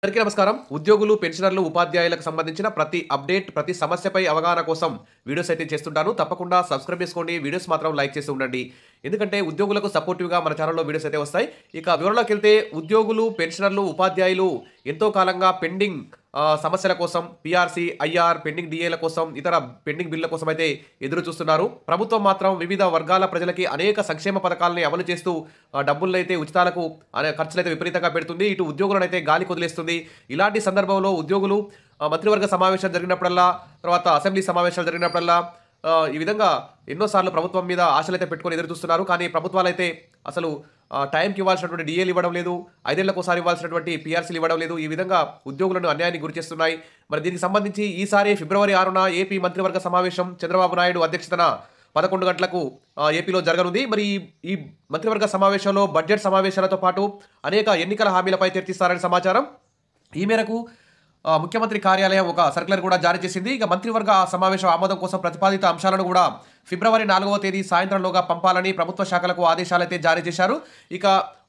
అందరికీ నమస్కారం. ఉద్యోగులు, పెన్షనర్లు, ఉపాధ్యాయులకు సంబంధించిన ప్రతి అప్డేట్, ప్రతి సమస్యపై అవగాహన కోసం వీడియోస్ అయితే చేస్తుంటాను. తప్పకుండా సబ్స్క్రైబ్ చేసుకోండి. వీడియోస్ మాత్రం లైక్ చేస్తూ ఉండండి. ఎందుకంటే ఉద్యోగులకు సపోర్టివ్‌గా మన ఛానెల్‌లో వీడియోస్ అయితే వస్తాయి. ఇక వివరాల్లోకెళ్తే ఉద్యోగులు, పెన్షనర్లు, ఉపాధ్యాయులు ఎంతో కాలంగా పెండింగ్ సమస్యల కోసం పీఆర్సీ, ఐఆర్, పెండింగ్ డీఏల కోసం, ఇతర పెండింగ్ బిల్లుల కోసం అయితే ఎదురు చూస్తున్నారు. ప్రభుత్వం మాత్రం వివిధ వర్గాల ప్రజలకి అనేక సంక్షేమ పథకాలని అమలు చేస్తూ డబ్బులనైతే ఉచితాలకు ఖర్చులైతే విపరీతంగా పెడుతుంది. ఇటు ఉద్యోగులనైతే గాలికి వదిలేస్తుంది. ఇలాంటి సందర్భంలో ఉద్యోగులు మంత్రివర్గ సమావేశం జరిగినప్పుడల్లా, తర్వాత అసెంబ్లీ సమావేశాలు జరిగినప్పుడల్లా ఈ విధంగా ఎన్నోసార్లు ప్రభుత్వం మీద ఆశలైతే పెట్టుకొని ఎదురు చూస్తున్నారు. కానీ ప్రభుత్వాలైతే అసలు టైంకి ఇవ్వాల్సినటువంటి డీఏలు ఇవ్వడం లేదు. 5 ఏళ్లకోసారి ఇవ్వాల్సినటువంటి పీఆర్సీలు ఇవ్వడం లేదు. ఈ విధంగా ఉద్యోగులను అన్యాయానికి గురిచేస్తున్నాయి. మరి దీనికి సంబంధించి ఈసారి ఫిబ్రవరి 6న ఏపీ మంత్రివర్గ సమావేశం చంద్రబాబు నాయుడు అధ్యక్షతన 11 గంటలకు ఏపీలో జరగనుంది. మరి ఈ మంత్రివర్గ సమావేశంలో బడ్జెట్ సమావేశాలతో పాటు అనేక ఎన్నికల హామీలపై చర్చిస్తారని సమాచారం. ఈ మేరకు ముఖ్యమంత్రి కార్యాలయం ఒక సర్క్యులర్ కూడా జారీ చేసింది. ఇక మంత్రివర్గ సమావేశం ఆమోదం కోసం ప్రతిపాదిత అంశాలను కూడా ఫిబ్రవరి 4వ తేదీ సాయంత్రంలోగా పంపాలని ప్రభుత్వ శాఖలకు ఆదేశాలైతే జారీ చేశారు. ఇక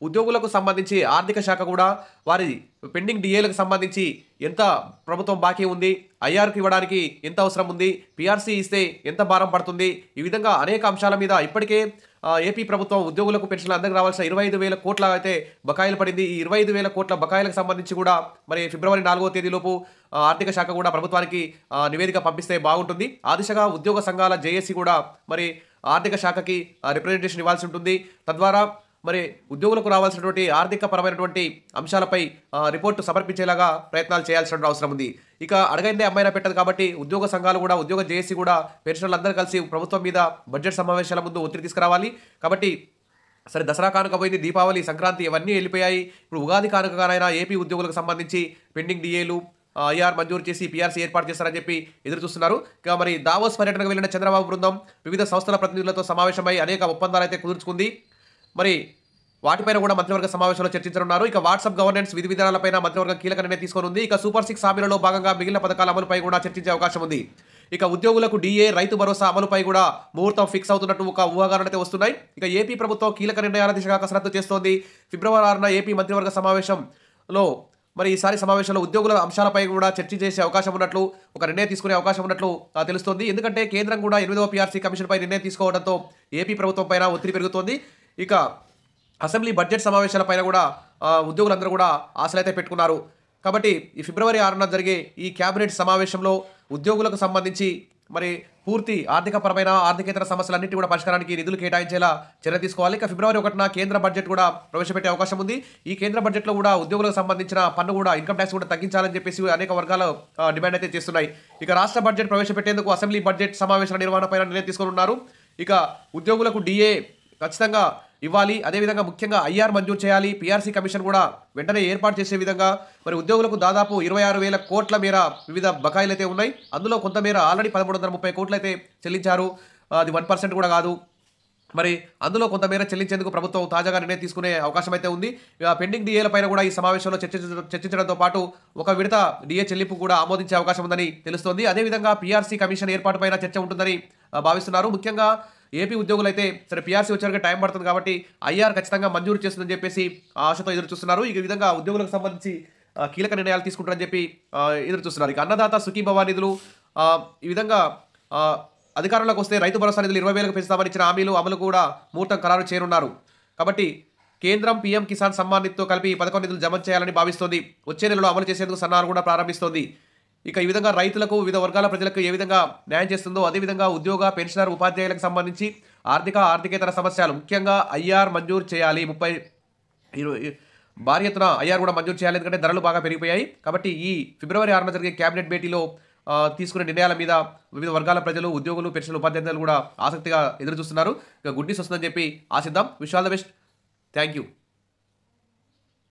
ఉద్యోగులకు సంబంధించి ఆర్థిక శాఖ కూడా వారి పెండింగ్ డీఏలకు సంబంధించి ఎంత ప్రభుత్వం బాకీ ఉంది, ఐఆర్కి ఇవ్వడానికి ఎంత అవసరం ఉంది, పీఆర్సీ ఇస్తే ఎంత భారం పడుతుంది, ఈ విధంగా అనేక అంశాల మీద ఇప్పటికే ఏపీ ప్రభుత్వం ఉద్యోగులకు పెన్షన్లు అందరికి రావాల్సిన 25,000 కోట్ల అయితే బకాయిలు పడింది. ఈ 25,000 కోట్ల బకాయిలకు సంబంధించి కూడా మరి ఫిబ్రవరి 4వ తేదీలోపు ఆర్థిక శాఖ కూడా ప్రభుత్వానికి నివేదిక పంపిస్తే బాగుంటుంది. ఆ దిశగా ఉద్యోగ సంఘాల జేఏసీ కూడా మరి ఆర్థిక శాఖకి రిప్రజెంటేషన్ ఇవ్వాల్సి ఉంటుంది. తద్వారా మరి ఉద్యోగులకు రావాల్సినటువంటి ఆర్థిక పరమైనటువంటి అంశాలపై రిపోర్టు సమర్పించేలాగా ప్రయత్నాలు చేయాల్సిన అవసరం ఉంది. ఇక అడగైందే అమ్మాయినా పెట్టదు కాబట్టి ఉద్యోగ సంఘాలు కూడా, ఉద్యోగ జేఏసీ కూడా పెన్షన్లు అందరూ కలిసి ప్రభుత్వం మీద బడ్జెట్ సమావేశాల ముందు ఒత్తిడి తీసుకురావాలి. కాబట్టి సరే, దసరా కానుక పోయింది, దీపావళి, సంక్రాంతి ఇవన్నీ వెళ్ళిపోయాయి. ఇప్పుడు ఉగాది కానుకగానైనా ఏపీ ఉద్యోగులకు సంబంధించి పెండింగ్ డీఏలు, ఐఆర్ మంజూరు చేసి పీఆర్సీ ఏర్పాటు చేస్తారని చెప్పి ఎదురు చూస్తున్నారు. ఇక మరి దావోస్ పర్యటనకు వెళ్ళిన చంద్రబాబు బృందం వివిధ సంస్థల ప్రతినిధులతో సమావేశమై అనేక ఒప్పందాలు అయితే కుదుర్చుకుంది. మరి వాటిపైన కూడా మంత్రివర్గ సమావేశంలో చర్చించనున్నారు. ఇక వాట్సాప్ గవర్నెన్స్ విధి విధానాలపైన మంత్రివర్గం కీలక నిర్ణయం తీసుకోనుంది. ఇక సూపర్ 6 హామీలలో భాగంగా మిగిలిన పథకాల అమలుపై కూడా చర్చించే అవకాశం ఉంది. ఇక ఉద్యోగులకు డీఏ, రైతు భరోసా అమలుపై కూడా ముహూర్తం ఫిక్స్ అవుతున్నట్టు ఒక ఊహాగానాలు అయితే వస్తున్నాయి. ఇక ఏపీ ప్రభుత్వం కీలక నిర్ణయాల దిశగా కసరత్తు చేస్తోంది. ఫిబ్రవరి 6న ఏపీ మంత్రివర్గ సమావేశంలో మరి ఈసారి సమావేశంలో ఉద్యోగుల అంశాలపై కూడా చర్చ చేసే అవకాశం ఉన్నట్లు, ఒక నిర్ణయం తీసుకునే అవకాశం ఉన్నట్లు తెలుస్తోంది. ఎందుకంటే కేంద్రం కూడా 8వ పీఆర్సీ కమిషన్పై నిర్ణయం తీసుకోవడంతో ఏపీ ప్రభుత్వం పైన ఒత్తిడి పెరుగుతోంది. ఇక అసెంబ్లీ బడ్జెట్ సమావేశాలపైన కూడా ఉద్యోగులందరూ కూడా ఆశలైతే పెట్టుకున్నారు. కాబట్టి ఈ ఫిబ్రవరి 6న జరిగే ఈ కేబినెట్ సమావేశంలో ఉద్యోగులకు సంబంధించి మరి పూర్తి ఆర్థికపరమైన, ఆర్థికేతర సమస్యలన్నింటి కూడా పరిష్కారానికి నిధులు కేటాయించేలా చర్య తీసుకోవాలి. ఇక ఫిబ్రవరి 1న కేంద్ర బడ్జెట్ కూడా ప్రవేశపెట్టే అవకాశం ఉంది. ఈ కేంద్ర బడ్జెట్లో కూడా ఉద్యోగులకు సంబంధించిన పన్ను కూడా, ఇన్కమ్ ట్యాక్స్ కూడా తగ్గించాలని చెప్పేసి అనేక వర్గాలు డిమాండ్ అయితే చేస్తున్నాయి. ఇక రాష్ట్ర బడ్జెట్ ప్రవేశపెట్టేందుకు అసెంబ్లీ బడ్జెట్ సమావేశాల నిర్వహణపైన నిర్ణయం తీసుకొని ఉన్నారు. ఇక ఉద్యోగులకు డీఏ ఖచ్చితంగా ఇవ్వాలి. అదేవిధంగా ముఖ్యంగా ఐఆర్ మంజూరు చేయాలి. పీఆర్సీ కమిషన్ కూడా వెంటనే ఏర్పాటు చేసే విధంగా మరి ఉద్యోగులకు దాదాపు 26,000 కోట్ల మేర వివిధ బకాయిలు అయితే ఉన్నాయి. అందులో కొంతమేర ఆల్రెడీ 1,330 కోట్లు అయితే చెల్లించారు. అది 1% కూడా కాదు. మరి అందులో కొంతమేర చెల్లించేందుకు ప్రభుత్వం తాజాగా నిర్ణయం తీసుకునే అవకాశం అయితే ఉంది. పెండింగ్ డీఏల పైన కూడా ఈ సమావేశంలో చర్చించడంతో పాటు ఒక విడత డీఏ చెల్లింపు కూడా ఆమోదించే అవకాశం ఉందని తెలుస్తోంది. అదేవిధంగా పీఆర్సీ కమిషన్ ఏర్పాటుపైన చర్చ ఉంటుందని భావిస్తున్నారు. ముఖ్యంగా ఏపీ ఉద్యోగులైతే సరే పీఆర్సీ వచ్చేవరకు టైం పడుతుంది కాబట్టి ఐఆర్ ఖచ్చితంగా మంజూరు చేస్తుందని చెప్పేసి ఆశతో ఎదురు చూస్తున్నారు. ఈ విధంగా ఉద్యోగులకు సంబంధించి కీలక నిర్ణయాలు తీసుకుంటారని చెప్పి ఎదురు చూస్తున్నారు. ఇక అన్నదాత సుఖీభవ నిధులు, ఈ విధంగా అధికారంలోకి వస్తే రైతు భరోసా నిధులు 20,000కు పెంచుతామని ఇచ్చిన హామీలు అమలు కూడా ముహూర్తం ఖరారు చేయనున్నారు. కాబట్టి కేంద్రం పీఎం కిసాన్ సమ్మాన్ నిధితో కలిపి ఈ పథకం నిధులు జమ చేయాలని భావిస్తోంది. వచ్చే నెలలో అమలు చేసేందుకు సన్నాహాలు కూడా ప్రారంభిస్తోంది. ఇక ఈ విధంగా రైతులకు, వివిధ వర్గాల ప్రజలకు ఏ విధంగా న్యాయం చేస్తుందో అదేవిధంగా ఉద్యోగ, పెన్షనర్, ఉపాధ్యాయులకు సంబంధించి ఆర్థికేతర సమస్యలు, ముఖ్యంగా ఐఆర్ మంజూరు చేయాలి. 20 భారీ ఎత్తున ఐఆర్ కూడా మంజూరు చేయాలి. ఎందుకంటే ధరలు బాగా పెరిగిపోయాయి. కాబట్టి ఈ ఫిబ్రవరి 6న జరిగే కేబినెట్ భేటీలో తీసుకునే నిర్ణయాల మీద వివిధ వర్గాల ప్రజలు, ఉద్యోగులు, పెన్షనర్, ఉపాధ్యాయులు కూడా ఆసక్తిగా ఎదురు చూస్తున్నారు. ఇక గుడ్ న్యూస్ వస్తుందని చెప్పి ఆశిద్దాం. Wish all the best. Thank you.